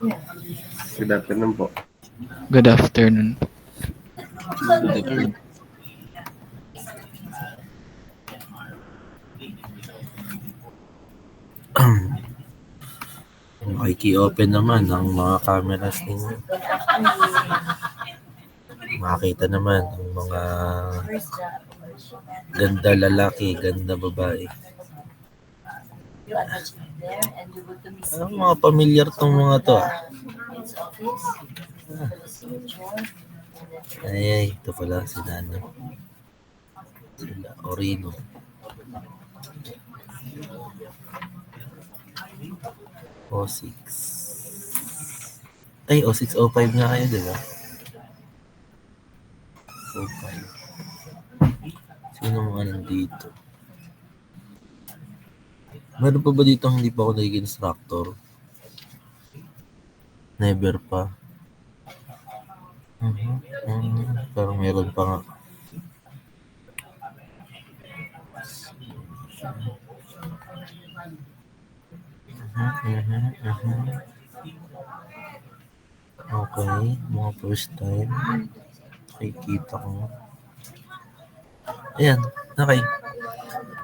Good afternoon po. Good afternoon. Good afternoon. Makiki-open naman ang mga cameras ninyo. Makita naman ang mga ganda lalaki, ganda babae. Ang mga pamilyar tong mga to. Ay, ito pala si Nano. Sila, Orino. O6. Ay, O6, O5 nga kayo, di ba? O5. Sino mga nandito? Meron pa ba dito hindi pa ako naging instructor? Never pa. Parang meron pa nga. Okay, mga first time. Nakikita ko. Ayan, okay.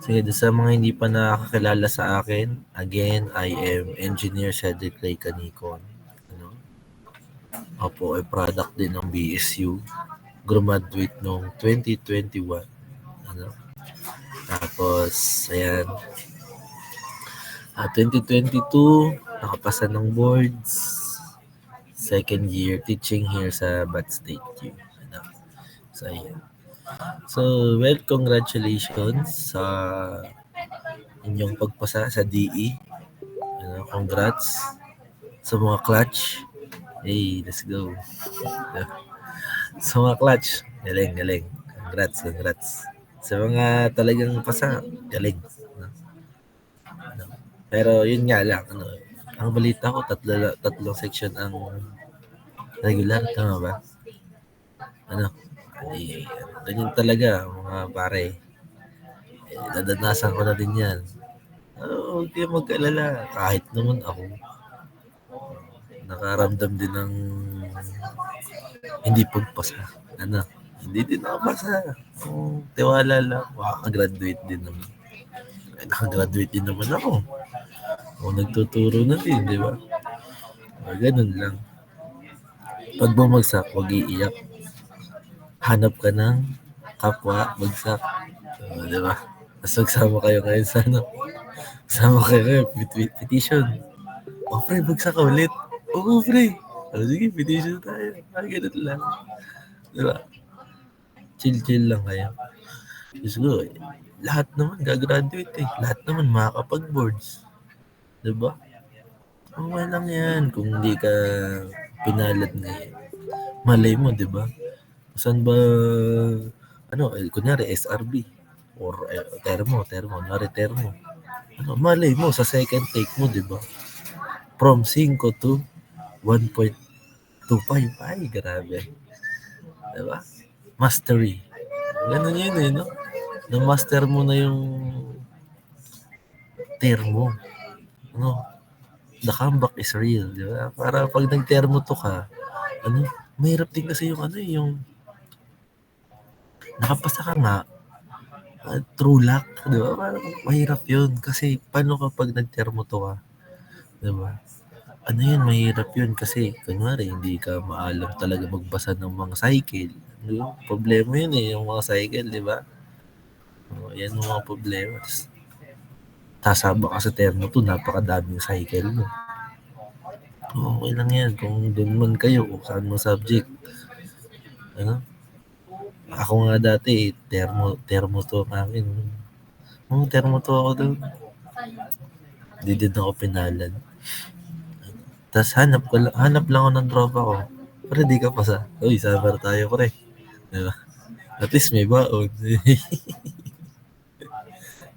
Sige, sa mga hindi pa nakakilala sa akin, again, I am Engineer Cedric Ray Canicon. Ano? Opo, ay product din ng BSU. Graduate noong 2021. Ano? Tapos, ayan. 2022, nakapasa ng boards. Second year teaching here sa Bat State U. Ano? So, ayan. So, well, congratulations sa inyong pagpasa sa DE. Congrats sa mga clutch. Hey, let's go. Sa mga clutch, galing, galing. Congrats, congrats. Sa mga talagang pasa, galing. Pero yun nga lang, ang balita ko, tatlong section ang regular, tama ba? Ganyan talaga, mga pare. Nadanasan ko na din yan. Huwag kayo mag-alala. Kahit naman ako, nakaramdam din ng hindi pagpasa. Hindi din nakapasa. Tiwala lang. Makakagraduate din naman. Nakagraduate din naman ako. Nagtuturo na din, di ba? Ganun lang. Pag bumagsak, huwag iiyak. Hanap ka ng kapwa, bagsak. Di ba? Tapos magsama kayo ngayon sa sama kayo ngayon, petition. Pre, bagsak ka ulit. Oo, pre. Sige, petition tayo. Ganun lang. Di ba? Chill-chill lang kayo. Siguro, lahat naman gagraduate eh. Lahat naman makakapag-boards. Di ba? Okay lang yan kung hindi ka pinalad ngayon. Malay mo, di ba? Saan ba, kunyari SRB or termo, kunyari termo. Malay mo, sa second take mo, di ba? From 5 to 1.25. Ay, grabe. Di ba? Mastery. Ganun yun eh, no? Na-master mo na yung termo. The comeback is real, di ba? Para pag nag-termo to ka, mahirap din kasi yung nakapasa ka nga, true luck, di ba? Parang mahirap yun. Kasi paano kapag nag-termo to ka, di ba? Mahirap yun kasi, kunwari, hindi ka maalam talaga magbasa ng mga cycle. Di ba? Problema yun eh, yung mga cycle, di ba? Yan yung mga problema. Sasaba ka sa termo to, napakadaming cycle mo. Okay lang yan kung doon man kayo kung saan mo subject. Ako nga dati termo to namin. Termo to ako doon. Hindi din ako pinalad. Tapos hanap lang ako ng tropa ko. Pre, di ka pasa. Uy, sabar tayo pre. Diba? At least may baon.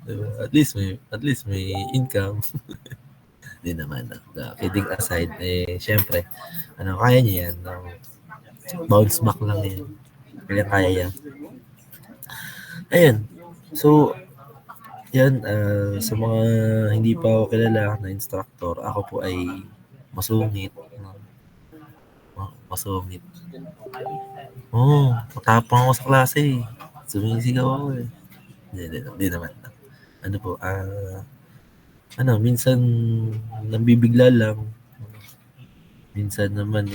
Diba? At least may income. Hindi naman. Kidding aside, syempre, kaya niya yan. Bounce back lang yan. Kaya yan. Ayun. So, yan, sa mga hindi pa ako kilala na instructor, ako po ay masungit. Masungit. Oo, matapang ako sa klase eh. Sumisigaw ako eh. Hindi naman. Ano po, minsan nabibigla lang. Minsan naman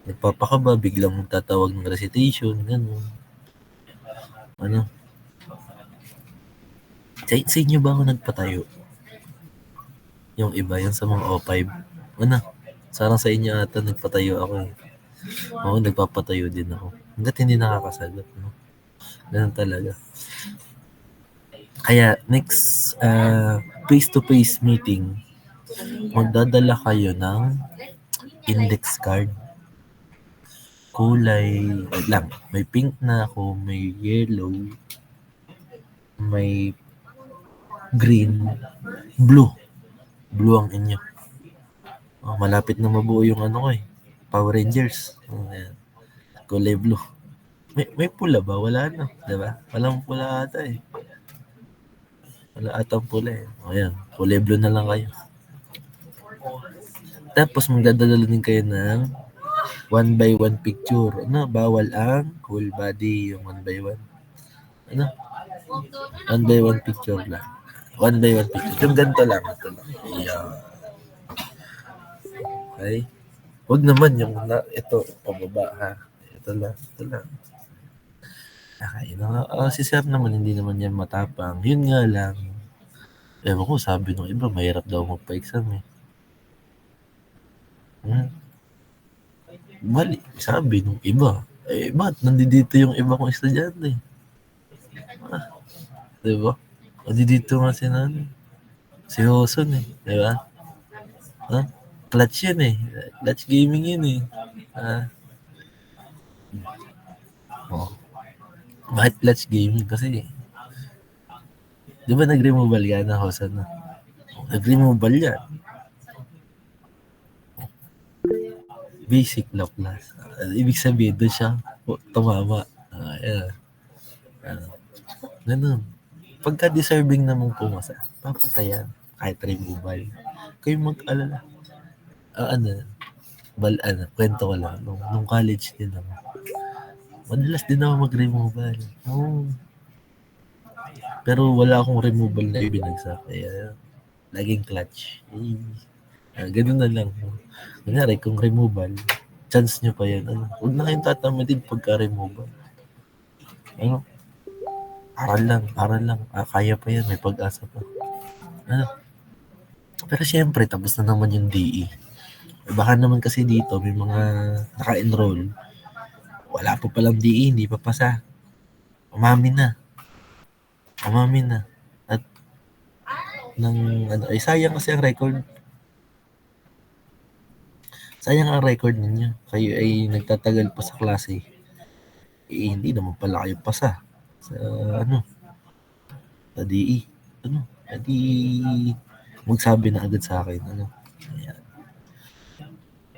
nagpapakaba, biglang magtatawag ng recitation, gano'n. Ano, sa inyo ba ako nagpatayo? Yung iba, yung sa mga O5. Ano, sarang sa inyo ata nagpatayo ako eh. Oo, nagpapatayo din ako. Hanggat hindi nakakasagot, no? Ganun talaga. Kaya, next face-to-face meeting, magdadala kayo ng index card. Kulay, lang, may pink na ako, may yellow, may green, blue. Blue ang inyo. Malapit na mabuo yung ano ko eh. Power Rangers. Ayan. Kulay blue. May pula ba? Wala na. Diba? Walang pula ata eh. Wala atang pula eh. Ayan. Kulay blue na lang kayo. Tapos magdadala din kayo ng 1 by 1 picture. Bawal ang whole body yung 1 by 1. 1 by 1 picture lang. 1 by 1 picture. Yung ganito lang. Ito lang. Ayan. Okay? Huwag naman yung ito, pababa ha. Ito lang. Okay. Si Sir naman, hindi naman yan matapang. Yun nga lang. Ewan ko, sabi nung iba, mahirap daw magpa-exam eh. Mali, sabi nung iba. Ba't nandito yung iba kong estudyante? Diba? Nandito nga si Hoson eh. Diba? Clutch yun eh. Clutch gaming yun eh. Bakit clutch gaming? Kasi, di ba nag-removal yan na Hoson na? Nag-removal yan. Basic na class. Ibig sabihin, doon siya tumama. Ayan. Ganun. Pagka deserving namang pumasa, papatayan. Kahit removal. Kayo mag-alala. Kwento ko lang. Nung college din ako. Madalas din ako mag-removal. Pero wala akong removal na ibinagsak. Kaya, laging clutch. Ganun na lang. Kunyari, kung removal, chance nyo pa yan. Huwag na kayong tatamadin pagka removal. Aral lang. Kaya pa yan, may pag-asa pa. Pero syempre, tapos na naman yung DE. Baka naman kasi dito, may mga naka-enroll. Wala pa palang DE, hindi pa pasa. Umamin na. At sayang kasi ang record. Sayang ang record ninyo. Kayo ay nagtatagal pa sa klase. Hindi naman pala kayo pasa sa DE. Edi magsabi na agad sa akin. Ayan.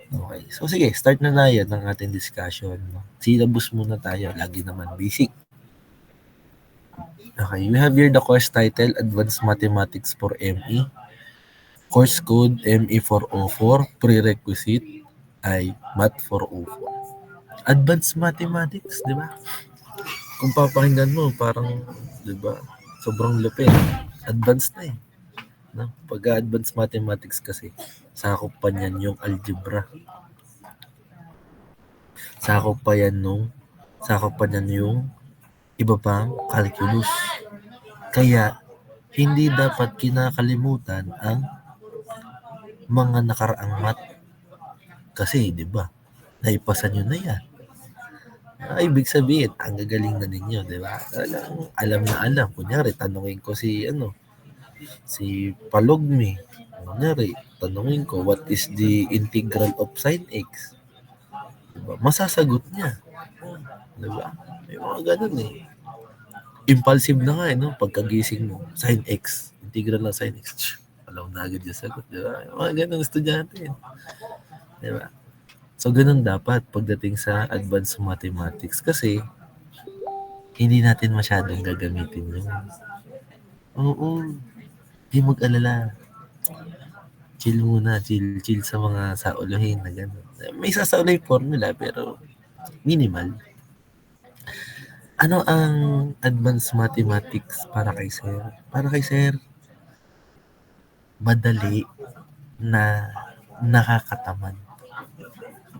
Okay. So sige, start na yan ng ating discussion. Syllabus muna tayo. Lagi naman basic. Okay, we have here the course title, Advanced Mathematics for ME. Course code ME404. Prerequisite ay Math 404. Advanced Mathematics, di ba? Kung papakinggan mo, parang, di ba, sobrang lupit. Advanced na eh. Pag-advanced mathematics kasi, sakop pa niyan yung algebra. Sakop pa niyan yung iba pang calculus. Kaya, hindi dapat kinakalimutan ang mga nakaraang math. Kasi, di ba, naipasa nyo na yan. Ibig sabihin, ang gagaling na ninyo, di ba? Alam na alam. Kunyari, tanungin ko si Palogme. Kunyari, tanungin ko, what is the integral of sin x? Diba? Masasagot niya. Diba? May mga ganun eh. Impulsive na nga no? Pagkagising mo, sin x. Integral na sin x. Alam na agad yung sagot. Diba? Mga ganun estudyante. Diba? So, ganun dapat pagdating sa advanced mathematics kasi hindi natin masyadong gagamitin yun. Oo. Di mag-alala. Chill muna, chill sa mga sauluhin na gano'n. May sasaulay formula pero minimal. Ano ang advanced mathematics para kay sir? Para kay sir, madali na nakakatamad.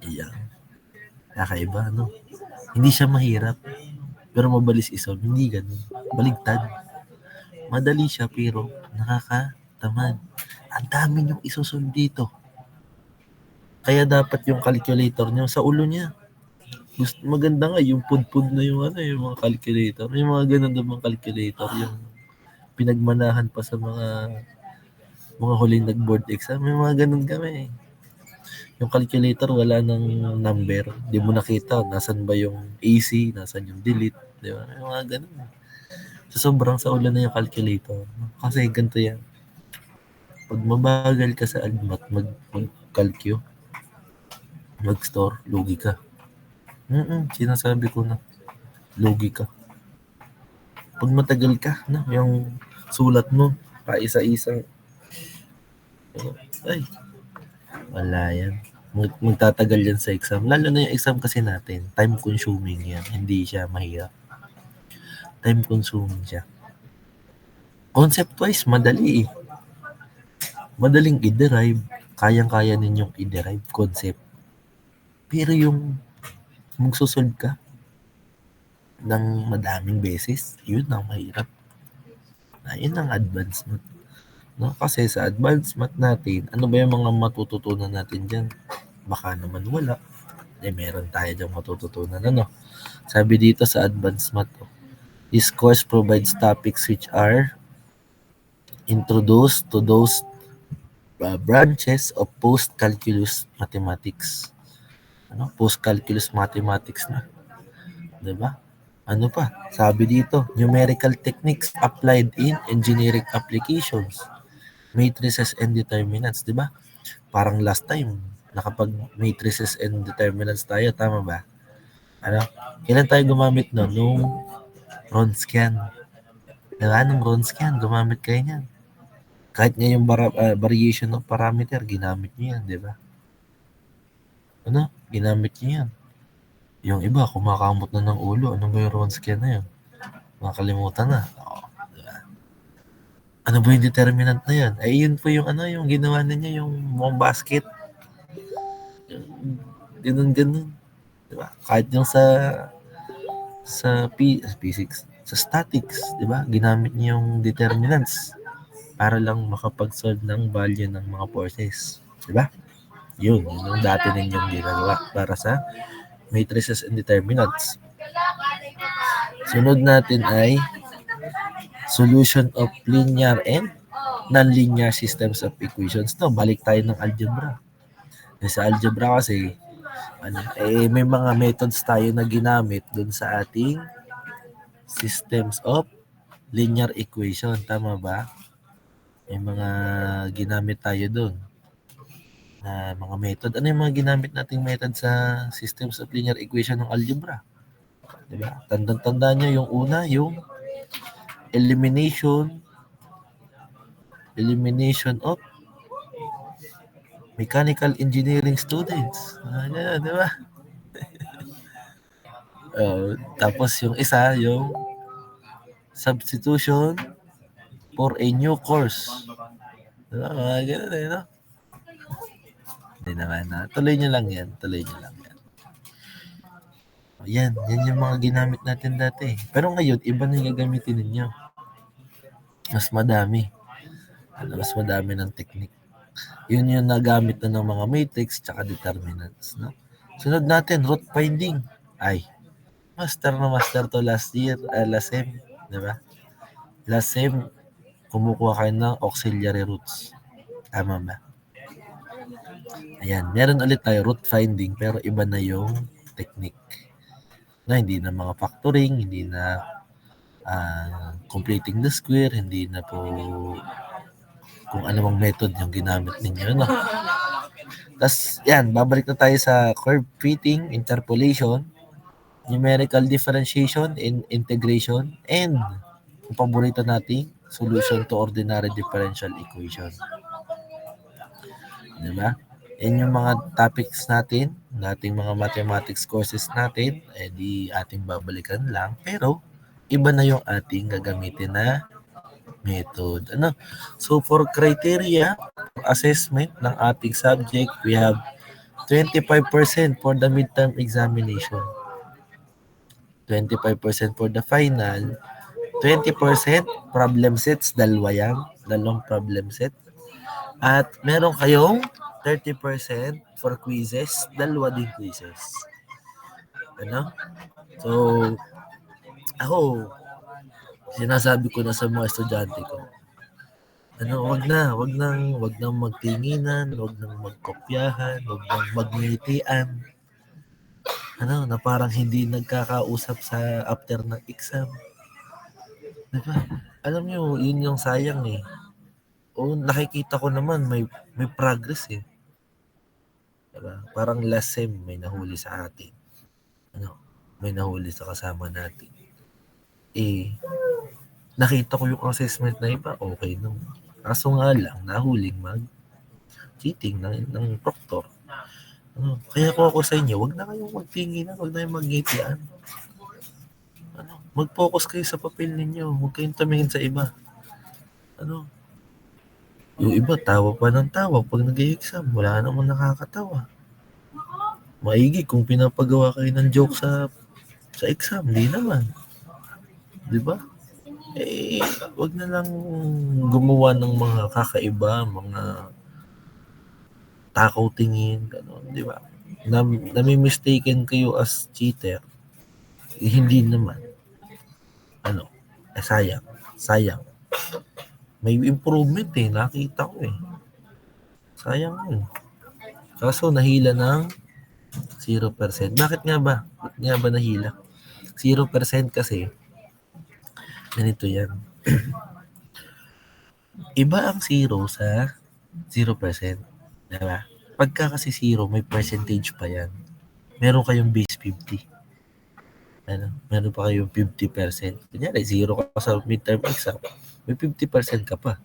Iyan. Kakaiba, no? Hindi siya mahirap, pero mabalis isolve. Hindi ganun. Baligtad. Madali siya, pero nakakatamad. Ang dami niyong isosolve dito. Kaya dapat yung calculator niyo sa ulo niya. Maganda nga yung pud-pud na yung mga calculator. Yung mga ganun namang calculator, yung pinagmanahan pa sa mga huling nag-board exam. May mga ganun kami. Yung calculator wala ng number. Di mo nakita nasan ba yung AC, nasan yung delete. Di ba? Yung mga ganun. So, sobrang sa ulo na yung calculator. Kasi ganito yan. Pag mabagal ka sa almat, mag-calcu, mag-store, lugi ka. Sinasabi ko na, lugi ka. Pag matagal ka, no, yung sulat mo, pa isa-isang, ay, wala yan. Magtatagal yan sa exam. Lalo na yung exam kasi natin, time consuming yan. Hindi siya mahirap. Time consuming siya. Concept-wise, madali eh. Madaling i-derive. Kayang-kaya ninyong i-derive concept. Pero yung magsusolve ka ng madaming beses, yun ang mahirap. Yun ang advancement. No? Kasi sa advancement natin, ano ba yung mga matututunan natin dyan? Baka naman wala. Meron tayo dyan matututunan. Ano? Sabi dito sa advanced math, this course provides topics which are introduced to those branches of post-calculus mathematics. Ano? Post-calculus mathematics na. Diba? Ano pa? Sabi dito, numerical techniques applied in engineering applications. Matrices and determinants, diba? Parang last time, nakapag matrices and determinants tayo, tama ba? Ano? Kailan tayo gumamit no? Nung Wronskian. Diba? Nung Wronskian, gumamit kayo niyan. Kahit nga yung variation of parameter, ginamit niyo yan, di ba? Ano? Ginamit niyo yan. Yung iba, kumakamot na ng ulo. Ano ba yung Wronskian na yun? Makalimutan na. Diba? Ano ba yung determinant na yan? Ay, yun po yung yung ginawa niya, yung mukhang basket. Ganun. Diba? Kahit yung sa physics, sa statics, diba? Ginamit niya yung determinants para lang makapag-solve ng value ng mga forces. Diba? Yun yung dati ninyong ginagawa para sa matrices and determinants. Sunod natin ay solution of linear and non-linear systems of equations. No, balik tayo ng algebra. Sa algebra kasi, may mga methods tayo na ginamit dun sa ating systems of linear equation. Tama ba? May mga ginamit tayo dun na mga method. Ano yung mga ginamit nating method sa systems of linear equation ng algebra? Diba? Tandaan nyo yung una, yung elimination of mechanical engineering students. Diba? Tapos yung isa, yung substitution for a new course. Diba? Ganun eh, no? Hindi naman na. Tuloy nyo lang yan. Yan yung mga ginamit natin dati. Pero ngayon, iba na yung gagamitin ninyo. Mas madami. Mas madami ng technique. Yun yung nagamit na ng mga matrix tsaka determinants. No? Sunod natin, root finding. Ay, master to last year, last sem. Diba? Last sem, kumukuha kayo ng auxiliary roots. Tama ba? Ayan, meron ulit tayo root finding pero iba na yung technique. Na hindi na mga factoring, hindi na completing the square, hindi na po kung anumang method yung ginamit ninyo. No? Tapos, yan, babalik na tayo sa curve fitting, interpolation, numerical differentiation, integration, and ang paborito nating solution to ordinary differential equation. Di ba? Yan yung mga topics natin, dating mga mathematics courses natin, di ating babalikan lang. Pero, iba na yung ating gagamitin na method. Ano? So, for criteria, assessment ng ating subject, we have 25% for the midterm examination, 25% for the final, 20% problem sets, dalawang problem set. At meron kayong 30% for quizzes, dalawa din quizzes. Ano? So, ako, sinasabi ko na sa mga estudyante ko, wag nang magtinginan, wag nang magkopyahan, wag nang magngitian. Na parang hindi nagkakausap sa after ng exam. Diba? Alam nyo, yun yung sayang eh. Nakikita ko naman may progress eh. Diba? Parang last sem may nahuli sa atin. May nahuli sa kasama natin. Nakita ko yung assessment na iba, okay naman. Kaso nga lang, nahuling cheating ng proctor. Kaya ko ako sa inyo, wag na kayong magtinginan, wag na kayong magngitian. Mag-focus kayo sa papel ninyo, huwag kayong tumingin sa iba. Yung iba, tawa pa ng tawa pag nag-exam, wala namang nakakatawa. Maigi kung pinapagawa kayo ng joke sa exam, hindi naman. Di ba? Wag na lang gumawa ng mga kakaiba, mga takaw tingin, gano'n, di ba? Nami-mistaken kayo as cheater. Hindi naman. Sayang. May improvement nakita ko Sayang yun. Kaso nahila ng 0%. Bakit nga ba? Nahila? 0% kasi, ganito yan. Iba ang 0 sa 0%. Diba? Pagka kasi 0, may percentage pa yan. Meron kayong base 50. Meron pa kayong 50%. Kunyari, 0 ka sa midterm exam, may 50% ka pa.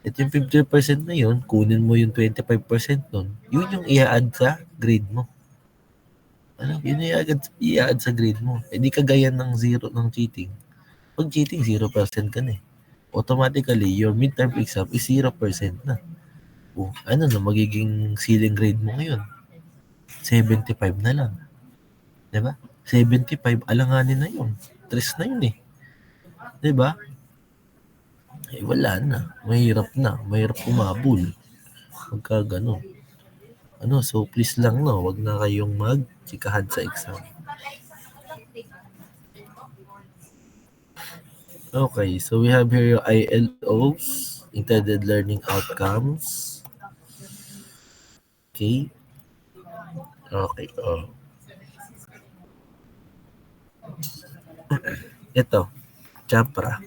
At yung 50% na yun, kunin mo yung 25% nun, yun yung i-add sa grade mo. Yun yung i-add sa grade mo. Di kagaya ng 0 ng cheating. Pag cheating, 0% ka na automatically, your midterm exam is 0% na. Magiging ceiling grade mo ngayon? 75 na lang. Diba? 75, alanganin na yun. Stress na yun Diba? Wala na. Mahirap umabol. Pagka gano'n. So please lang wag na kayong mag-chikahan sa exam. Okay, so we have here your ILOs, intended learning outcomes. Okay. Ito, Chapra.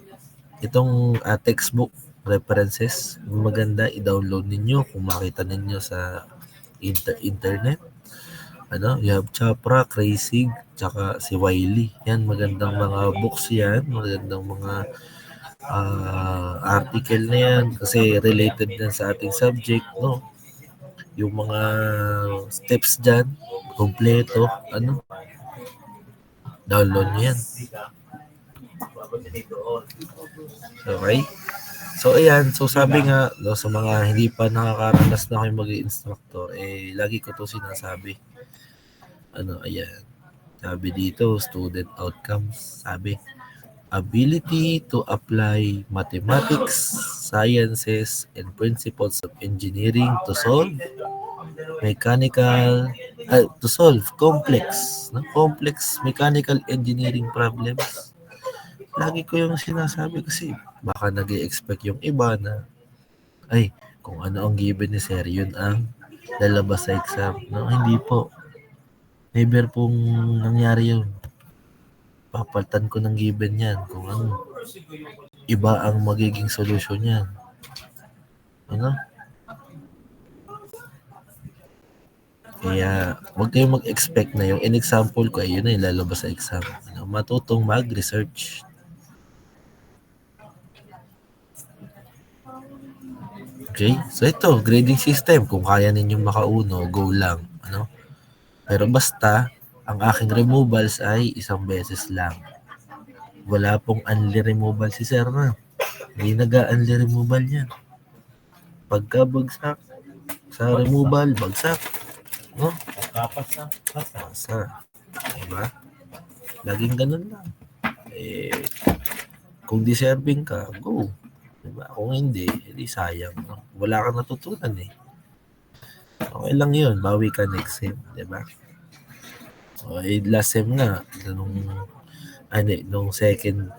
Itong textbook references, maganda i-download ninyo kung makita ninyo sa internet. You have Chapra, Kreisig, tsaka si Wiley. Yan, magandang mga books yan, magandang mga article na yan kasi related din sa ating subject, yung mga steps dyan, kompleto, download nyo yan. Okay? So, ayan. So, sabi nga, sa mga hindi pa nakakaranas na kayo mag-instructor, lagi ko to sinasabi. Ayan. Sabi dito, student outcomes. Sabi, ability to apply mathematics, sciences, and principles of engineering to solve complex mechanical engineering problems. Lagi ko yung sinasabi kasi baka nag-i-expect yung iba na kung ano ang given ni sir, yun ang lalabas sa exam. Hindi po. Never pong nangyari yun. Papalitan ko ng given yan kung iba ang magiging solution yan. Kaya huwag kayong mag-expect na yung in-example ko yun na yung lalabas sa exam. Matutong mag-research. Okay? So ito, grading system. Kung kaya ninyong makauno, go lang. Ano? Pero basta, ang aking removals ay isang beses lang. Wala pong unli removal si sir na. Hindi nag-unli removal yan. Pagka bagsak, sa removal, bagsak. No? Pasa. Diba? Laging ganun lang. Kung deserving ka, go. Diba? Kung hindi, edi sayang. No? Wala kang natutunan eh. Okay lang yun. Bawi ka next sem. Diba? So, last sem nga, nung second,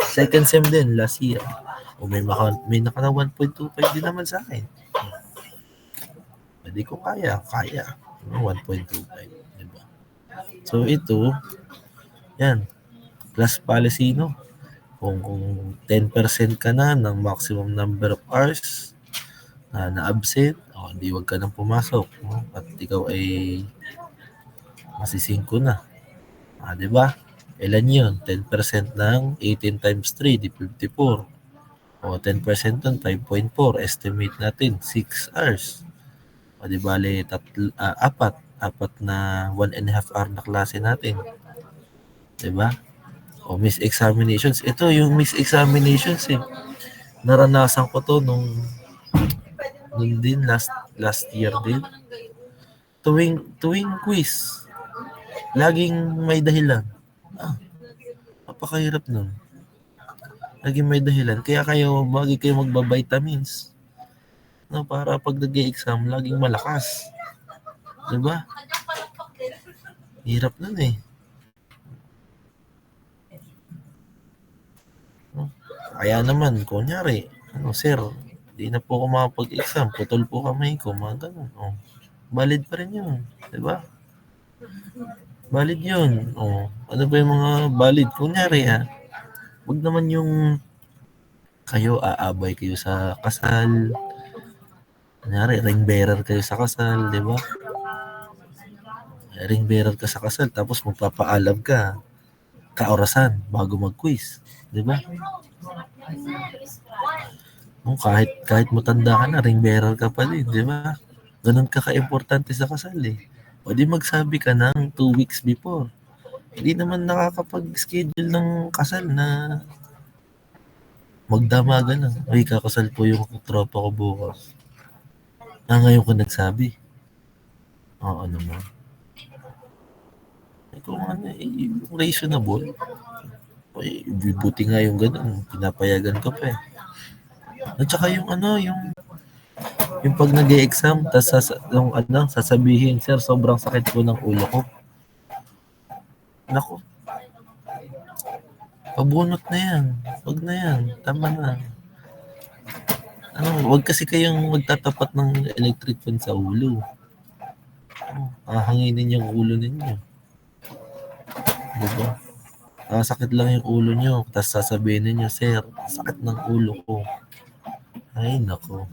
second sem din last year. O may naka 1.25 din naman sa akin. Hindi ko kaya. 1.25. Diba? So ito, yan, class policy, no? Kung 10% ka na ng maximum number of hours na absent, hindi wag ka nang pumasok. No? At ikaw ay masisingko na. Di ba? Ilan yun? 10% ng 18 times 3, di 54. O 10% nun, 5.4. Estimate natin, 6 hours. O di bale, apat. Apat na 1.5 hour na klase natin. Di ba? O miss examinations. Ito yung miss examinations eh. Naranasan ko to nung din last year din. Tuwing quiz, laging may dahilan. Napakahirap nun. Laging may dahilan. Kaya lagi kayo magba-vitamins. No, para pag nag-exam, laging malakas. Diba? Hirap nun eh. No? Kaya naman, kunyari, sir, di na po ako makapag-exam. Putol po kamay ko, mga ganun. Valid pa rin yun. Diba? Valid yun. Ano ba yung mga valid? Kunyari wag naman yung kayo aabay kayo sa kasal. Kunyari, ring bearer kayo sa kasal, di ba? Ring bearer ka sa kasal, tapos magpapaalam ka kaorasan bago mag-quiz. Di ba? Kahit matanda ka na, ring bearer ka pa din, di ba? Ganun ka ka-importante sa kasal eh. O di magsabi ka ng 2 weeks before. Hindi naman nakakapag-schedule ng kasal na magdamagan na. Ay, kakasal po yung tropa ko bukas. Ngayon ko nagsabi. Oo naman. Kung yung reasonable, buti nga yung ganun. Pinapayagan ko pa eh. At saka yung pag nag-e-exam, tas sasabihin, sir, sobrang sakit po ng ulo ko. Naku. Pabunot na yan. Wag na yan. Tama na. Wag kasi kayong magtatapat ng electric fan sa ulo. Hanginin yung ulo ninyo. Diba? Sakit lang yung ulo nyo. Tapos sasabihin ninyo, sir, sakit ng ulo ko. Ay, nako.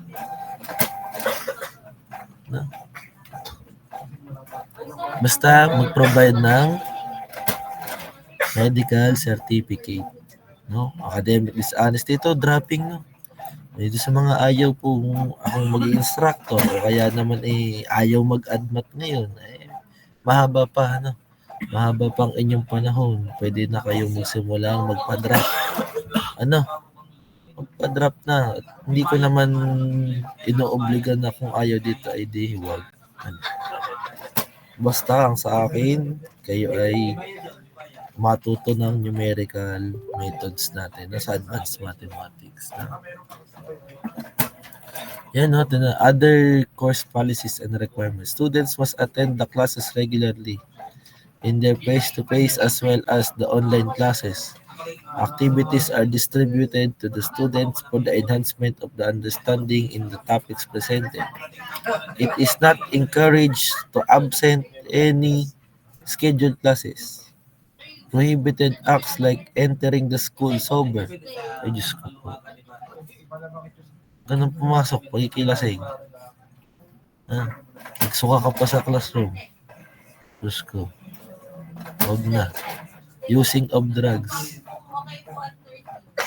Basta mag-provide ng medical certificate. No? Academic dishonesty. Ito, dropping, no? Dito sa mga ayaw po akong mag-instructor o kaya naman ayaw mag-admit ngayon, mahaba pa, mahaba pang inyong panahon. Pwede na kayong magsimulang magpa-drop. Magpa-drop na. Hindi ko naman inoobliga na kung ayaw dito ay di huwag. Basta ang sa akin, kayo ay matuto ng numerical methods natin sa advanced mathematics. Yan, other course policies and requirements. Students must attend the classes regularly in their face-to-face as well as the online classes. Activities are distributed to the students for the enhancement of the understanding in the topics presented. It is not encouraged to absent any scheduled classes. Prohibited acts like entering the school sober. Ay, Diyos ko po. Ganun pumasok, pagkikilasing. Nagsuka ka pa sa classroom. Diyos ko. Huwag na. Using of drugs.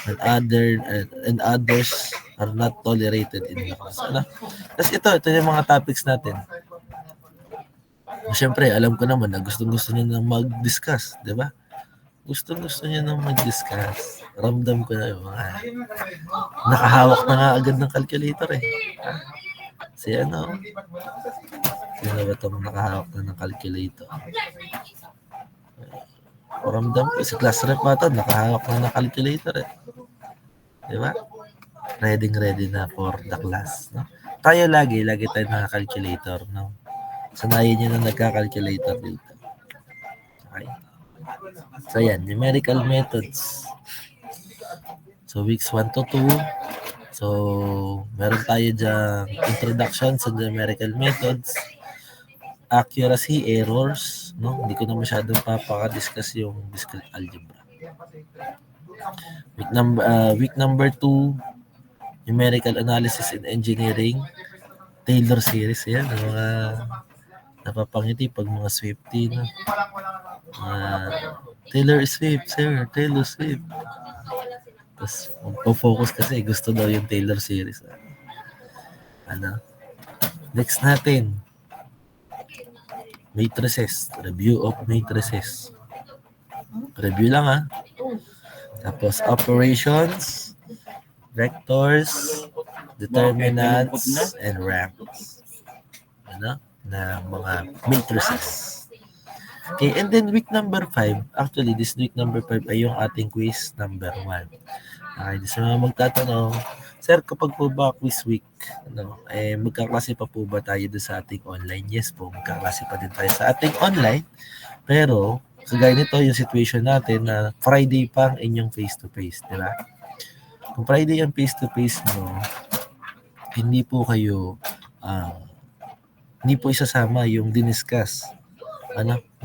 and others are not tolerated in the class. Ano? Tapos ito yung mga topics natin. Siyempre, alam ko naman na gustong-gusto niyo nang mag-discuss, di ba? Gustong-gusto niyo nang mag-discuss. Ramdam ko na yung mga nakahawak na nga agad ng calculator eh. Si ano? Sino ba itong nakahawak na ng calculator? Ramdam ko, si class rep ata, nakahawak na ng calculator eh. Di ba? Ready na for the class. No? Tayo lagi tayo naka-calculator. No? Sanayin nyo na nagka-calculator dito. Okay. So yan, numerical methods. So weeks 1 to 2. So meron tayo dyan introduction sa numerical methods. Accuracy, errors. No? Hindi ko na masyadong papaka-discuss yung discrete algebra. Week number 2, numerical analysis in engineering. Taylor series. Yan, mga napapangiti pag mga Swiftie. No? Taylor Swift, sir. Taylor Swift. Tapos, focus kasi. Gusto daw yung Taylor series. Ano? Next natin. Matrices. Review of matrices. Review lang ha. Tapos, operations, vectors, determinants, and ranks. Ano? Na mga matrices. Okay, and then week number 5, actually this week number 5 ay yung ating quiz number 1. Okay, sa mga magtatanong, sir, kapag po ba quiz week, magkaklase pa po ba tayo doon sa ating online? Yes po, magkaklase pa din tayo sa ating online. Pero, kagaya nito yung situation natin na Friday pang inyong face-to-face, di ba? Kung Friday ang face-to-face mo, hindi po kayo, hindi po isasama yung diniscuss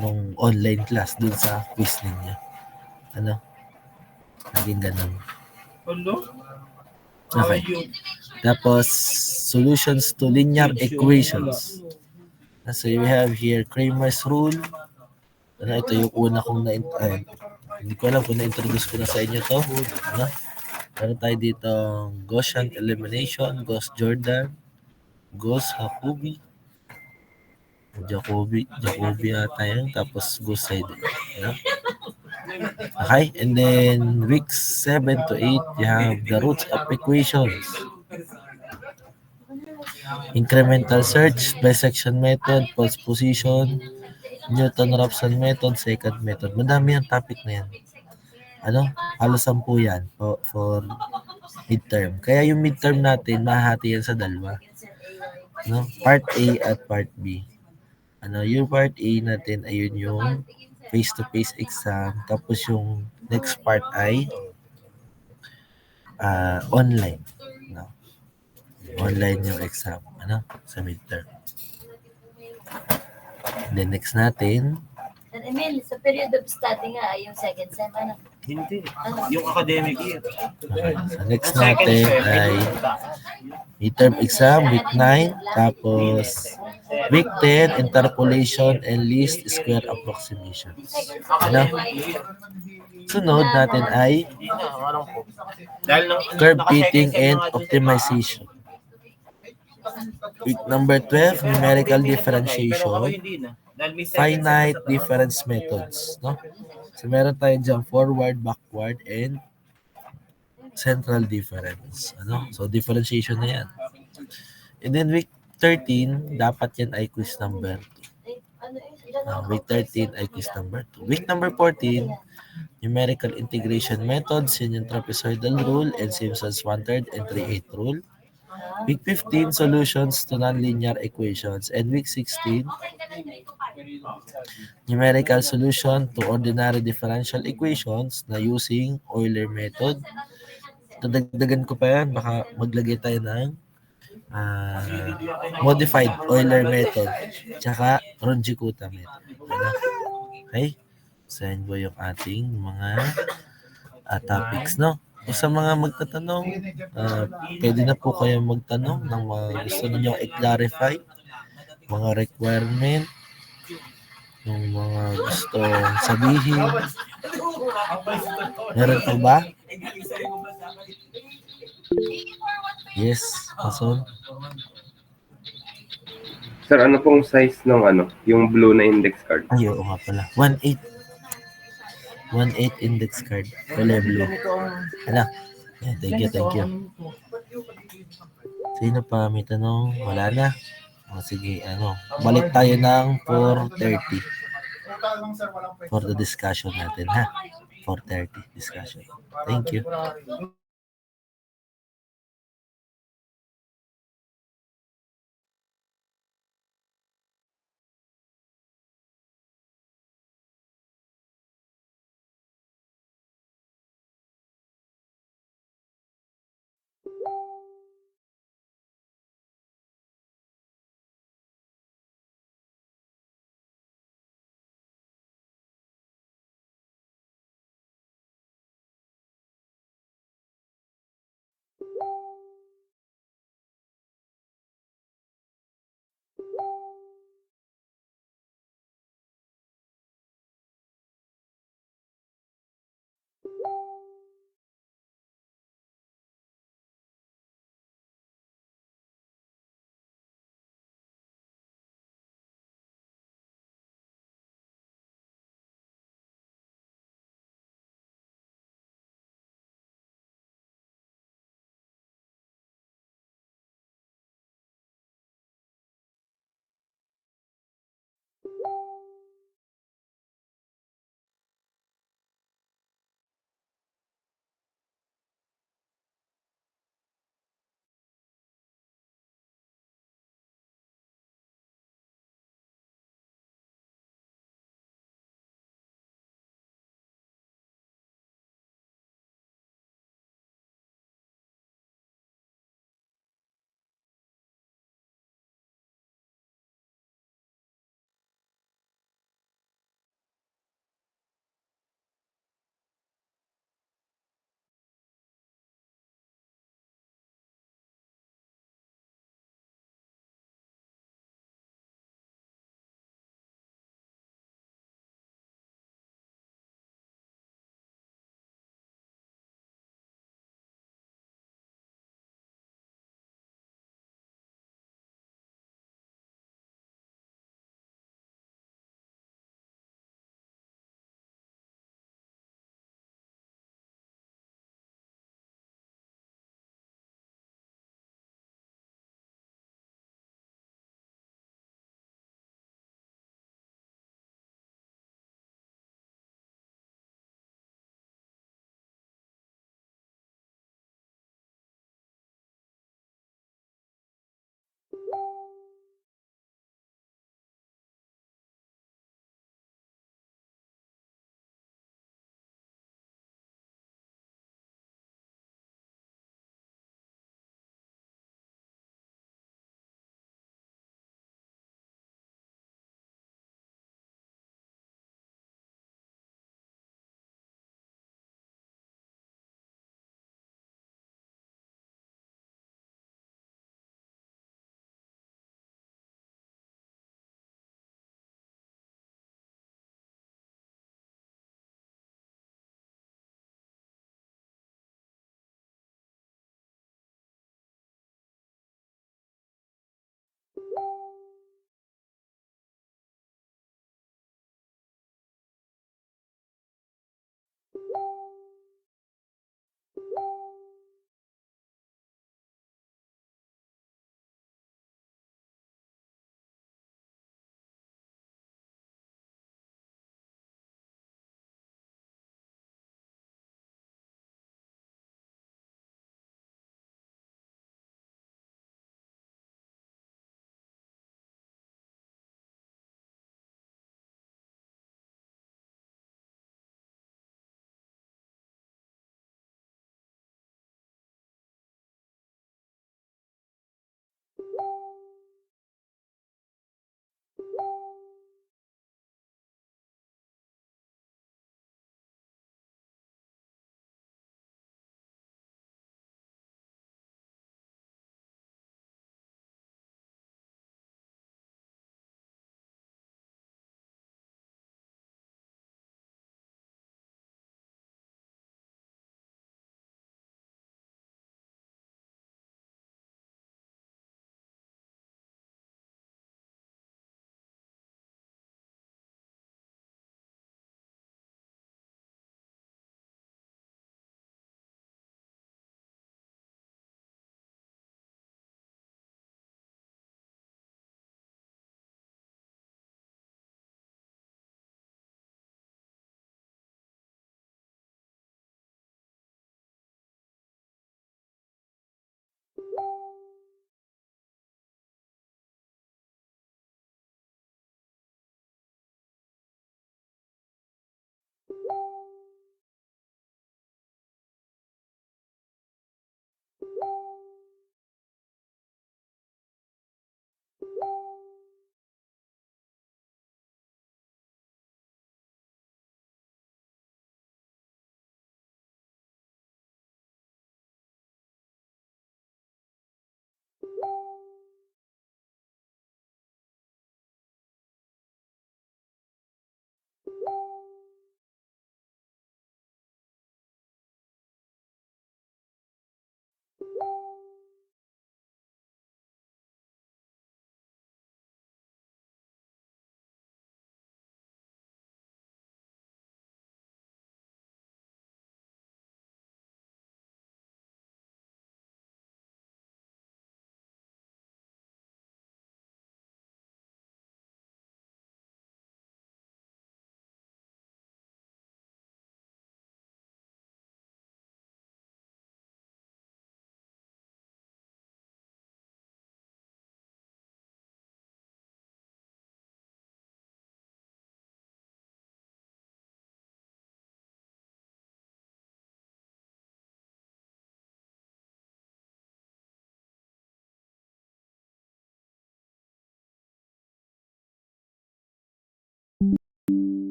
nung online class dun sa quiz ninyo. Naging ganun. Okay. Tapos, solutions to linear equations. So, we have here Cramer's rule. Ito yung una kong hindi ko alam kung na-introduce ko na sa inyo to. Meron tayo dito Gaussian elimination, Gauss-Jordan, Gauss-Jacobi ata yun, tapos Gauss-Seidel. Okay, and then weeks 7 to 8, you have the roots of equations. Incremental search, bisection method, false position, Newton-Raphson method, second method. Madami ang topic na yan. Halos 10 yan for midterm. Kaya yung midterm natin, mahati yan sa dalawa. Part A at Part B. Yung Part A natin, ayun yung face-to-face exam. Tapos yung next part ay online. Online yung exam. Sa midterm. Then next natin. And I mean, sa period of study nga, yung second sem, Hindi. Yung academic year. Okay. So next natin ay midterm exam, week 9. Tapos week 10, interpolation and least square approximations. Sunod natin ay curve fitting and optimization. Week number 12, numerical differentiation, finite difference methods. So meron tayo dyan forward, backward, and central difference. So differentiation na yan. And then week 13, dapat yan ay quiz number 2. Week 13 ay quiz number 2. Week number 14, numerical integration methods, yun yung trapezoidal rule and Simpson's 1/3 and 3/8 rule. Week 15, solutions to nonlinear equations. And week 16, numerical solution to ordinary differential equations na using Euler method. Dadagdagan ko pa yan, baka maglagay tayo ng modified Euler method tsaka Runge-Kutta method. Okay? So yan po yung ating mga topics, no? Sa mga magtatanong, pwede na po kayo magtanong ng mga gusto niyo i-clarify, mga requirement, yung mga gusto sabihin. Meron po ba? Yes, Mason. Sir, ano pong size ng yung blue na index card? Ay, oo nga pala. 1.8. 1.8 index card. Kulay blue. Hala. Yeah, thank you, thank you. Sino pa may tanong? Wala na. O, sige, balik tayo ng 4:30 for the discussion natin, ha? 4:30 discussion. Thank you.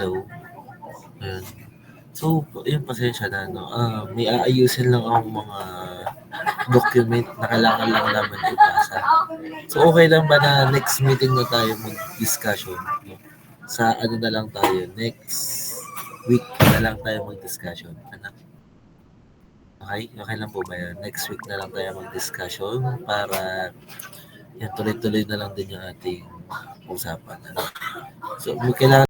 Hello. Ayun. So, yun, pasensya na, no? May aayusin lang ang mga document na kailangan lang naman ipasa. So, okay lang ba na next meeting na tayo mag-discussion? No? Sa ano na lang tayo, next week na lang tayo mag-discussion. Ano? Okay? Okay lang po ba yan? Next week na lang tayo mag-discussion para yan, tuloy-tuloy na lang din yung ating usapan. Ano? So, may kailangan